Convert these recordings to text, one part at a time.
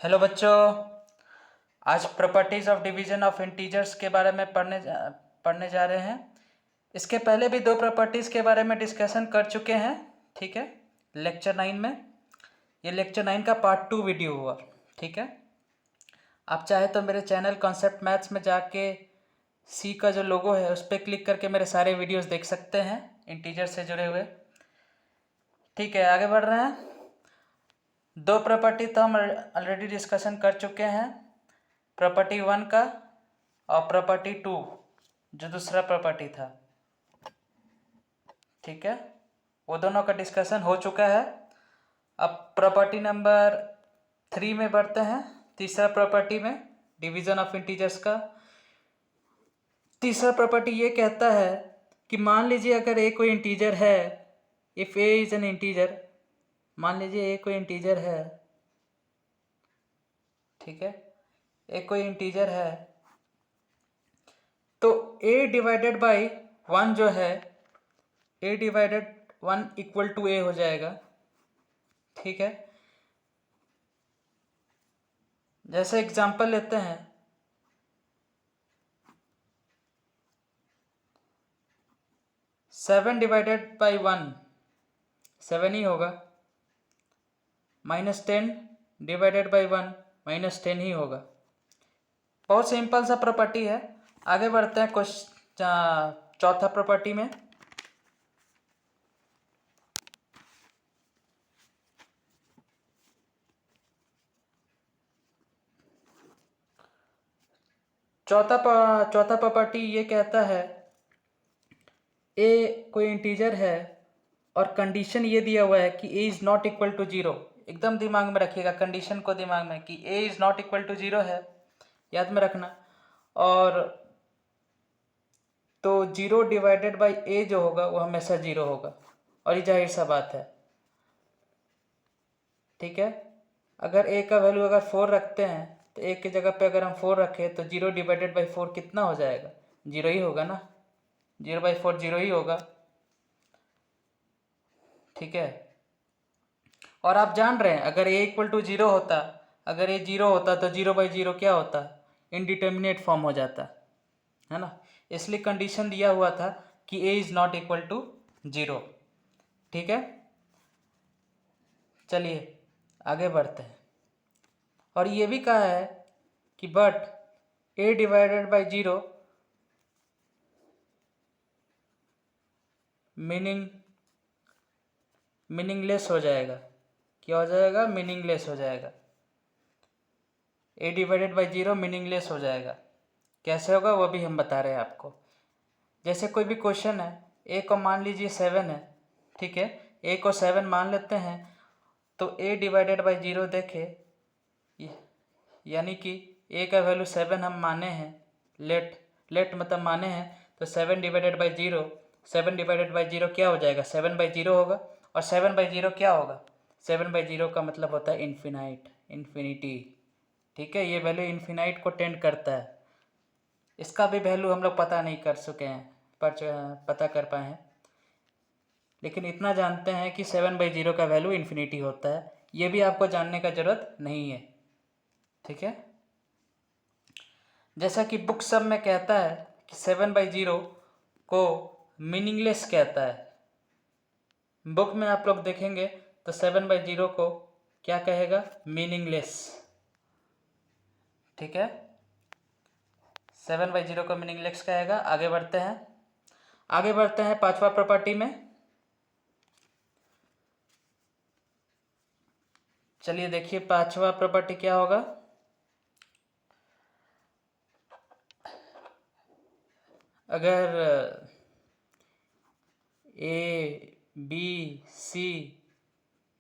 Hello बच्चों। आज properties of division of integers के बारे में पढ़ने जा रहे हैं। इसके पहले भी दो प्रॉपर्टीज़ के बारे में डिस्कशन कर चुके हैं, ठीक है, लेक्चर 9 में। ये लेक्चर 9 का पार्ट 2 वीडियो हुआ, ठीक है। आप चाहे तो मेरे चैनल कॉन्सेप्ट मैथ्स में जाके सी का जो लोगो है उस पर क्लिक करके मेरे सारे वीडियोस देख सकते हैं इंटीजर से जुड़े हुए। ठीक है, आगे बढ़ रहे हैं। दो प्रॉपर्टी तो हम ऑलरेडी डिस्कशन कर चुके हैं, प्रॉपर्टी 1 का और प्रॉपर्टी 2 जो दूसरा प्रॉपर्टी था, ठीक है, वो दोनों का डिस्कशन हो चुका है। अब प्रॉपर्टी नंबर 3 में बढ़ते हैं, तीसरा प्रॉपर्टी में डिवीजन ऑफ इंटीजर्स का। तीसरा प्रॉपर्टी ये कहता है कि मान लीजिए अगर ए कोई इंटीजर है, if A is an integer, मान लीजिए ए कोई इंटीजर है, ठीक है, ए कोई इंटीजर है, तो a डिवाइडेड बाई 1 जो है, a divided 1 equal to a हो जाएगा, ठीक है। जैसे एग्जांपल लेते हैं, सेवन डिवाइडेड बाई 1 7 ही होगा, -10 डिवाइडेड बाई 1 -10 ही होगा। बहुत सिंपल सा प्रॉपर्टी है। आगे बढ़ते हैं चौथा प्रॉपर्टी में। चौथा प्रॉपर्टी ये कहता है ए कोई इंटीजर है और कंडीशन ये दिया हुआ है कि a is not equal to 0। एकदम दिमाग में रखिएगा कंडीशन को, दिमाग में, कि a is not equal to 0 है, याद में रखना। और तो 0 डिवाइडेड बाई ए जो होगा वो हमेशा 0 होगा, और ये जाहिर सा बात है, ठीक है। अगर ए का वैल्यू अगर 4 रखते हैं तो ए की जगह पे अगर हम 4 रखें तो 0 डिवाइडेड बाई 4 कितना हो जाएगा? 0 ही होगा ना, 0/4 0 ही होगा, ठीक है। और आप जान रहे हैं अगर ए इक्वल टू 0 होता, अगर ए 0 होता तो 0/0 क्या होता? इनडिटर्मिनेट फॉर्म हो जाता, है ना। इसलिए कंडीशन दिया हुआ था कि a is not equal to 0, ठीक है। चलिए आगे बढ़ते हैं। और ये भी कहा है कि but A divided by 0 meaningless हो जाएगा। क्या हो जाएगा? मीनिंगलेस हो जाएगा। ए डिवाइडेड बाई 0 मीनिंगलेस हो जाएगा। कैसे होगा वो भी हम बता रहे हैं आपको। जैसे कोई भी क्वेश्चन है, ए को मान लीजिए 7 है, ठीक है, ए को 7 मान लेते हैं, तो ए डिवाइडेड बाई 0 देखें, यानी कि ए का वैल्यू 7 हम माने हैं, लेट मतलब माने हैं, तो 7 डिवाइडेड बाई 0, 7 डिवाइडेड बाई 0 क्या हो जाएगा? 7/0 होगा। और 7/0 क्या होगा? 7/0 का मतलब होता है इन्फिनिटी, ठीक है। ये वैल्यू इन्फिनाइट को टेंड करता है। इसका भी वैल्यू हम लोग पता नहीं कर सके हैं, पता कर पाए हैं, लेकिन इतना जानते हैं कि 7/0 का वैल्यू इन्फिनिटी होता है। ये भी आपको जानने का ज़रूरत नहीं है, ठीक है। जैसा कि बुक सब में कहता है कि 7/0 को मीनिंगलेस कहता है। बुक में आप लोग देखेंगे तो 7/0 को क्या कहेगा? मीनिंगलेस, ठीक है। 7/0 को मीनिंगलेस कहेगा। आगे बढ़ते हैं पांचवा प्रॉपर्टी में। चलिए देखिए पांचवा प्रॉपर्टी क्या होगा। अगर ए बी सी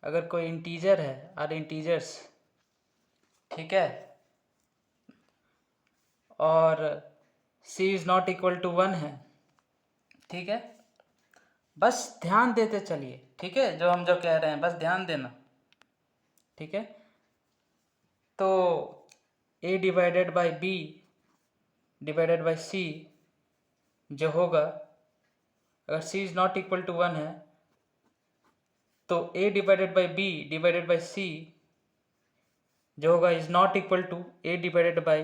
अगर कोई इंटीजर है, आर इंटीजर्स, ठीक है, और सी इज़ नॉट इक्वल टू 1 है, ठीक है। बस ध्यान देते चलिए, ठीक है, जो कह रहे हैं बस ध्यान देना, ठीक है। तो A divided by B divided by C जो होगा, अगर C is not equal to 1 है, तो A divided by B divided by C जो होगा is not equal to A divided by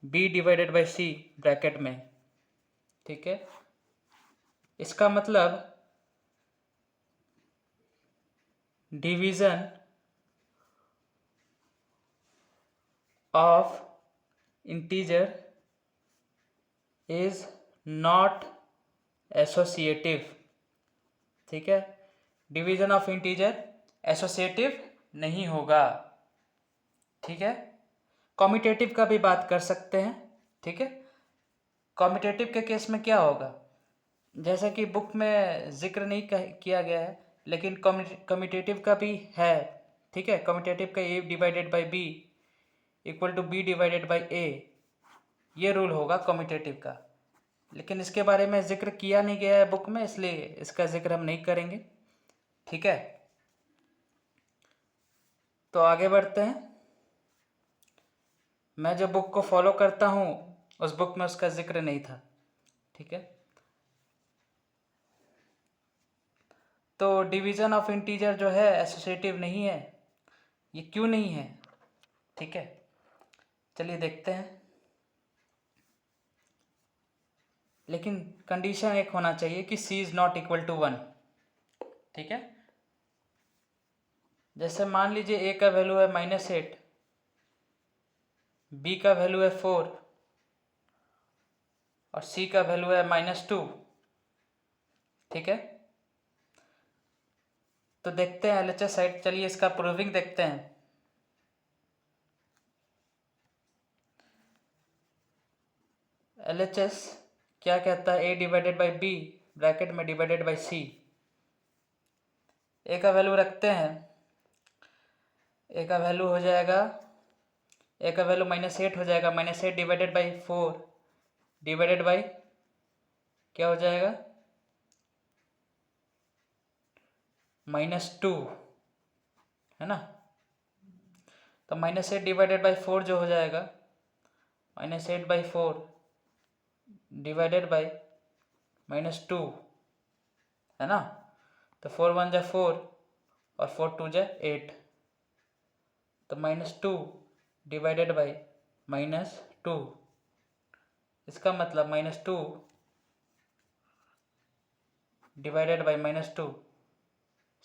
B divided by C bracket में, ठीक है। इसका मतलब division of integer is not associative, ठीक है। डिवीजन ऑफ इंटीजर एसोसिएटिव नहीं होगा, ठीक है। कॉम्यूटेटिव का भी बात कर सकते हैं, ठीक है। कॉम्यूटेटिव के केस में क्या होगा, जैसा कि बुक में जिक्र नहीं किया गया है, लेकिन कम्यूटेटिव का भी है, ठीक है। कम्यूटेटिव का A divided by B equal to B divided by A, ये रूल होगा कम्यूटेटिव का, लेकिन इसके बारे में जिक्र किया नहीं गया है बुक में, इसलिए इसका जिक्र हम नहीं करेंगे, ठीक है। तो आगे बढ़ते हैं। मैं जो बुक को फॉलो करता हूँ उस बुक में उसका जिक्र नहीं था, ठीक है। तो डिवीजन ऑफ इंटीजर जो है एसोसिएटिव नहीं है, ये क्यों नहीं है, ठीक है। चलिए देखते हैं, लेकिन कंडीशन एक होना चाहिए कि c is not equal to 1, ठीक है। जैसे मान लीजिए a का वैल्यू है -8, b का वैल्यू है 4 और c का वैल्यू है -2, ठीक है। तो देखते हैं LHS साइड, चलिए इसका प्रूविंग देखते हैं। LHS क्या कहता है, a divided by b bracket में डिवाइडेड बाई सी। a का वैल्यू रखते हैं, a का वैल्यू हो जाएगा, a का वैल्यू -8 हो जाएगा, -8 डिवाइडेड बाई 4 डिवाइडेड बाई क्या हो जाएगा, -2, है ना। तो -8 डिवाइडेड बाई 4 जो हो जाएगा, -8/4 डिवाइडेड बाई -2, है ना। तो 4 1 जा 4 और 4 2 जा 8, तो -2 डिवाइडेड बाई -2, इसका मतलब -2 डिवाइडेड बाई -2,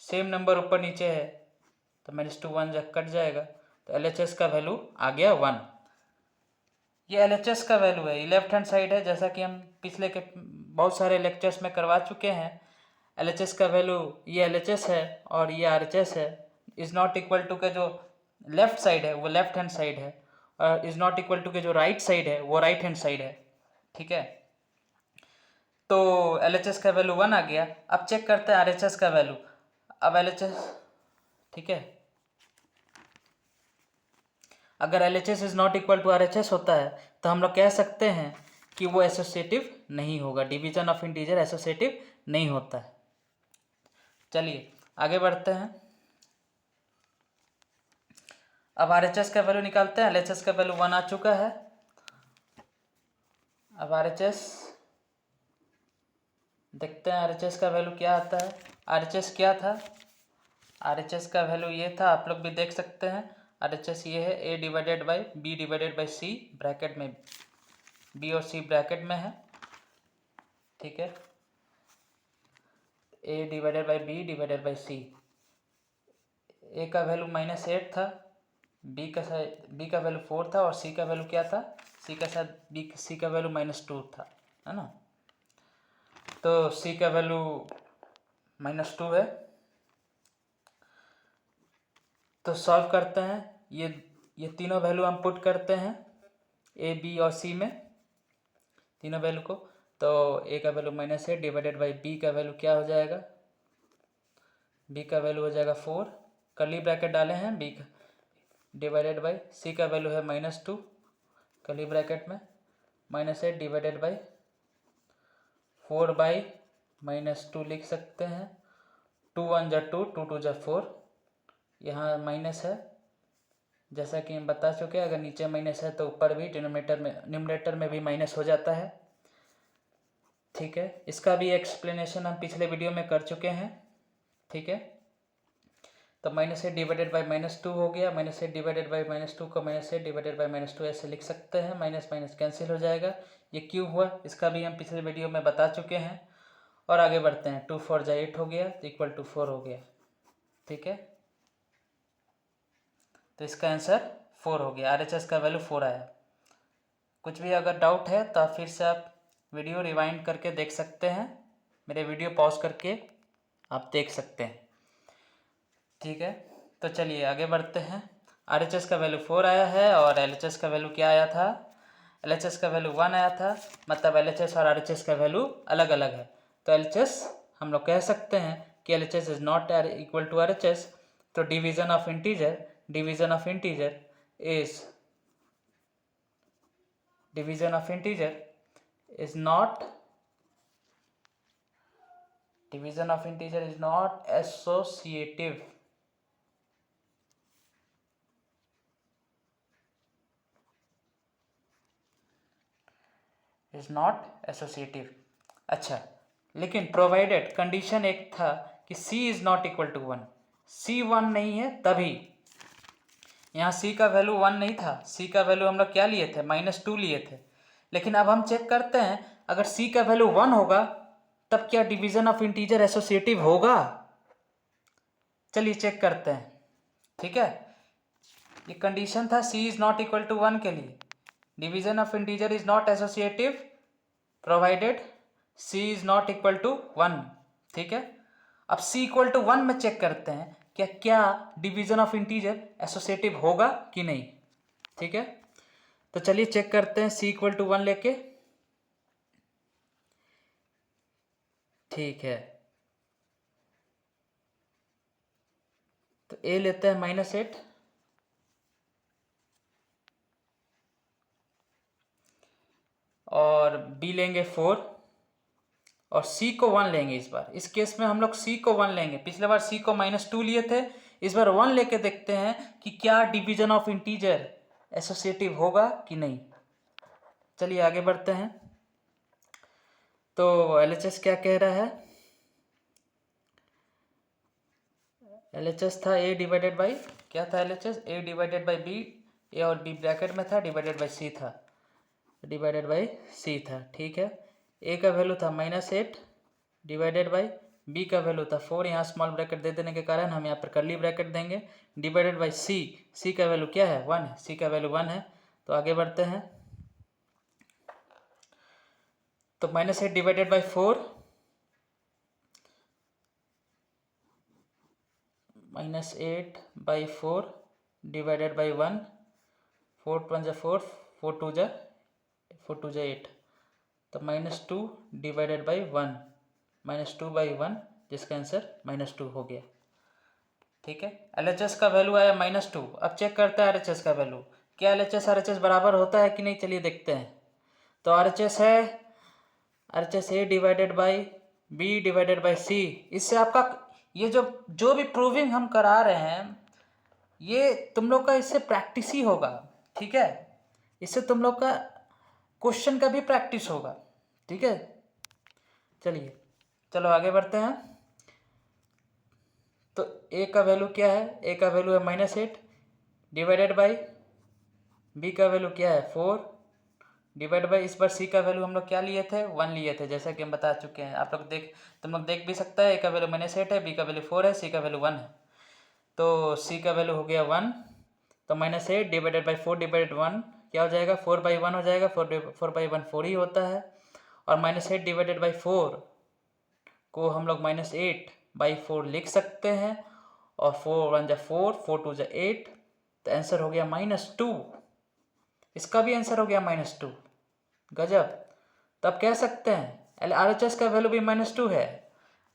सेम नंबर ऊपर नीचे है, तो -2 1 जा कट जाएगा, तो LHS का वैल्यू आ गया 1। ये LHS का वैल्यू है, ये लेफ्ट हैंड साइड है, जैसा कि हम पिछले के बहुत सारे लेक्चर्स में करवा चुके हैं। LHS का वैल्यू ये LHS है और ये RHS है। इज़ नॉट इक्वल टू के जो लेफ्ट साइड है वो लेफ्ट हैंड साइड है, और इज़ नॉट इक्वल टू के जो राइट साइड है वो राइट हैंड साइड है, ठीक है। तो LHS का वैल्यू 1 आ गया। अब चेक करते हैं RHS का वैल्यू। अब LHS, ठीक है, अगर LHS is not equal to RHS होता है तो हम लोग कह सकते हैं कि वो एसोसिएटिव नहीं होगा, डिवीजन ऑफ इंटीजर एसोसिएटिव नहीं होता है। चलिए आगे बढ़ते हैं। अब RHS का वैल्यू निकालते हैं। LHS का वैल्यू 1 आ चुका है। अब RHS देखते हैं, RHS का वैल्यू क्या आता है। RHS क्या था, RHS का वैल्यू ये था, आप लोग भी देख सकते हैं। RHS ये है, a divided by B divided by C bracket में, b और c ब्रैकेट में है, ठीक है। a divided by B divided by c. a का वैल्यू -8 था, b का वैल्यू 4 था और c का वैल्यू क्या था, c का वैल्यू -2 था, है ना। तो c का वैल्यू -2 है। तो सॉल्व करते हैं, ये तीनों वैल्यू हम पुट करते हैं a b और c में, तीनों वैल्यू को। तो a का वैल्यू -8 डिवाइडेड बाई b का वैल्यू क्या हो जाएगा, b का वैल्यू हो जाएगा 4, कर्ली ब्रैकेट डाले हैं, b का डिवाइडेड बाई c का वैल्यू है -2, कर्ली ब्रैकेट में, -8 डिवाइडेड बाई 4 बाई -2 लिख सकते हैं। 2 1 जा 2, 2 2 जा 4, यहाँ माइनस है, जैसा कि हम बता चुके हैं, अगर नीचे माइनस है तो ऊपर भी न्यूमरेटर में भी माइनस हो जाता है, ठीक है। इसका भी एक्सप्लेनेशन हम पिछले वीडियो में कर चुके हैं, ठीक है। तो -8 डिवाइडेड बाई -2 हो गया। -8 डिवाइडेड बाई -2 को -8 डिवाइडेड बाई -2 ऐसे लिख सकते हैं। माइनस माइनस कैंसिल हो जाएगा। ये क्यों हुआ इसका भी हम पिछले वीडियो में बता चुके हैं। और आगे बढ़ते हैं। 2 4 जा 8 हो गया तो इक्वल टू 4 हो गया। ठीक है, तो इसका आंसर 4 हो गया। RHS का वैल्यू 4 आया। कुछ भी अगर डाउट है तो फिर से आप वीडियो रिवाइंड करके देख सकते हैं। मेरे वीडियो पॉज करके आप देख सकते हैं। ठीक है, तो चलिए आगे बढ़ते हैं। RHS का वैल्यू 4 आया है और LHS का वैल्यू क्या आया था? LHS का वैल्यू 1 आया था। मतलब LHS और RHS का वैल्यू अलग अलग है। तो LHS हम लोग कह सकते हैं कि LHS is not equal to RHS। तो division of integer is not associative. अच्छा, लेकिन प्रोवाइडेड कंडीशन एक था कि C is not equal to 1। C 1 नहीं है तभी। यहाँ C का वैल्यू 1 नहीं था। C का वैल्यू हम लोग क्या लिए थे? -2 लिए थे। लेकिन अब हम चेक करते हैं, अगर C का वैल्यू 1 होगा तब क्या डिवीजन ऑफ इंटीजर एसोसिएटिव होगा? चलिए चेक करते हैं। ठीक है, ये कंडीशन था C is not equal to 1 के लिए। Division of integer is not associative provided C is not equal to 1। ठीक है, अब C इक्वल टू 1 में चेक करते हैं क्या डिवीजन ऑफ इंटीजर एसोसिएटिव होगा कि नहीं। ठीक है, तो चलिए चेक करते हैं C इक्वल टू 1 लेके। ठीक है, तो A लेते हैं -8 और B लेंगे 4 और C को 1 लेंगे। इस बार इस केस में हम लोग C को 1 लेंगे। पिछले बार C को -2 लिए थे, इस बार 1 लेके देखते हैं कि क्या डिवीजन ऑफ इंटीजर एसोसिएटिव होगा कि नहीं। चलिए आगे बढ़ते हैं। तो LHS क्या कह रहा है? LHS था A डिवाइडेड बाई, क्या था LHS? A divided by B। A और B ब्रैकेट में था, डिवाइडेड बाई C था, डिवाइडेड बाई C था। ठीक है, A का वैल्यू था -8 डिवाइडेड बाई B का वैल्यू था 4। यहाँ स्मॉल ब्रैकेट दे देने के कारण हम यहाँ पर कर्ली ब्रैकेट देंगे, डिवाइडेड बाई C का वैल्यू क्या है? 1 है। C का वैल्यू 1 है। तो आगे बढ़ते हैं। तो -8 divided by 4, -8 by 4 divided by 1, 4 1 जा 4, 4 2 जा 8। तो -2 डिवाइडेड बाई 1, -2 बाई 1, जिसका आंसर -2 हो गया। ठीक है, LHS का वैल्यू आया -2। अब चेक करते हैं RHS का वैल्यू। क्या LHS RHS बराबर होता है कि नहीं? चलिए देखते हैं। तो RHS है RHS A divided by B divided by C। इससे आपका ये जो भी प्रूविंग हम करा रहे हैं, ये तुम लोग का इससे प्रैक्टिस ही होगा। ठीक है, इससे तुम लोग का क्वेश्चन का भी प्रैक्टिस होगा। ठीक है, चलिए चलो आगे बढ़ते हैं। तो A का वैल्यू क्या है? A का वैल्यू है -8 डिवाइडेड बाई B का वैल्यू क्या है? 4 डिवाइड बाई, इस बार C का वैल्यू हम लोग क्या लिए थे? 1 लिए थे, जैसा कि हम बता चुके हैं। आप लोग तुम लोग देख भी सकता है। A का वैल्यू -8 है, B का वैल्यू 4 है, C का वैल्यू 1 है। तो C का वैल्यू हो गया 1। तो -8 डिवाइडेड बाई 4 डिवाइडेड 1 क्या हो जाएगा? 4 बाई 1 हो जाएगा। 4 बाई 1 4 ही होता है। और -8 डिवाइडेड बाई 4 को हम लोग -8 बाई 4 लिख सकते हैं। और 4 1 जा 4, 4 2 जा 8। तो आंसर हो गया -2। इसका भी आंसर हो गया -2। गजब। तो आप कह सकते हैं RHS का वैल्यू भी -2 है,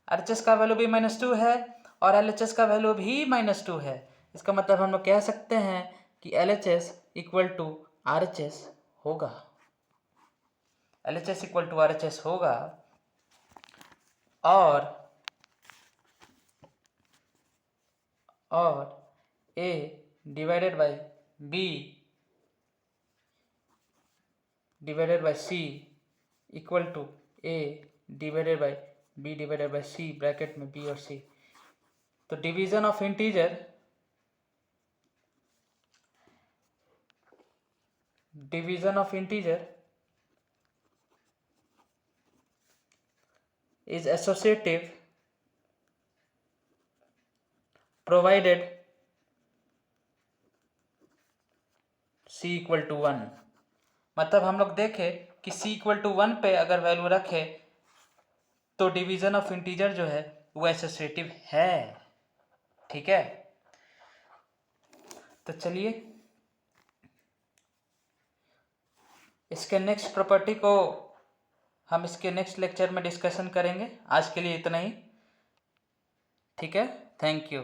RHS का वैल्यू भी -2 है और LHS का वैल्यू भी -2 है। इसका मतलब हम लोग कह सकते हैं कि LHS इक्वल टू RHS होगा। LHS इक्वल टू RHS होगा। और A divided by B divided by C equal to A divided by B divided by C, bracket में B और C। तो division of integer is associative provided c equal to 1। मतलब हम लोग देखें कि c equal to 1 पे अगर वैल्यू रखे तो डिवीजन ऑफ इंटीजर जो है वो एसोसिएटिव है। ठीक है, तो चलिए इसके नेक्स्ट प्रॉपर्टी को हम इसके नेक्स्ट लेक्चर में डिस्कशन करेंगे। आज के लिए इतना ही। ठीक है, थैंक यू।